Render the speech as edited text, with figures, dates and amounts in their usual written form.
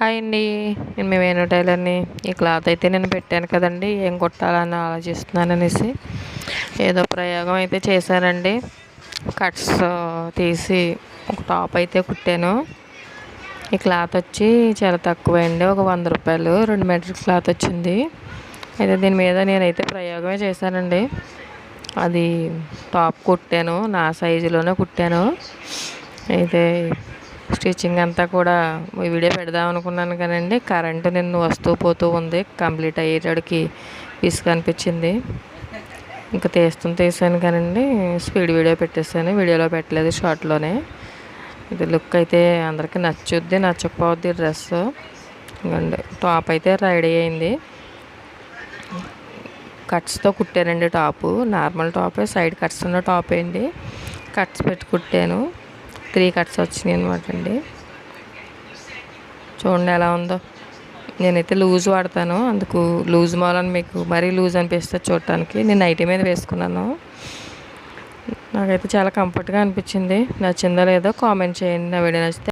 Hi అండి. నేను మీ వేణు టైలర్ని. ఈ క్లాత్ అయితే నేను పెట్టాను కదండి, ఏం కుట్టాలని ఆలోచిస్తున్నాను అనేసి ఏదో ప్రయోగం అయితే చేశానండి. కట్స్ తీసి ఒక టాప్ అయితే కుట్టాను. ఈ క్లాత్ వచ్చి చాలా తక్కువ అండి, ఒక 100 రూపాయలు 2 మీటర్ క్లాత్ వచ్చింది. అయితే దీని మీద నేనైతే ప్రయోగమే చేశానండి. అది టాప్ కుట్టాను, నా సైజులోనే కుట్టాను. అయితే స్టిచ్చింగ్ అంతా కూడా వీడియో పెడదాం అనుకున్నాను కానండి, కరెంటు నిన్ను వస్తూ పోతూ ఉంది. కంప్లీట్ అయ్యేటడికి విసుగు అనిపించింది. ఇంకా తీసాను కానండి, స్పీడ్ వీడియో పెట్టేసాను. వీడియోలో పెట్టలేదు, షార్ట్లోనే. ఇది లుక్ అయితే అందరికీ నచ్చుద్ది, నచ్చకపోద్ది డ్రెస్. ఇంకండి టాప్ అయితే రెడీ అయింది. కట్స్తో కుట్టానండి టాపు. నార్మల్ టాపే, సైడ్ కట్స్ ఉన్న టాప్ అండి. కట్స్ పెట్టి కుట్టాను. 3 కట్స్ వచ్చినాయి అనమాట అండి. చూడండి ఎలా ఉందో. నేనైతే లూజ్ వాడతాను, అందుకు లూజ్ మూలని మీకు మరీ లూజ్ అనిపిస్తుంది చూడటానికి. నేను నైటీ మీద వేసుకున్నాను. నాకైతే చాలా కంఫర్ట్గా అనిపించింది. నచ్చిందో లేదో కామెంట్ చేయండి. నా వీడియో నచ్చితే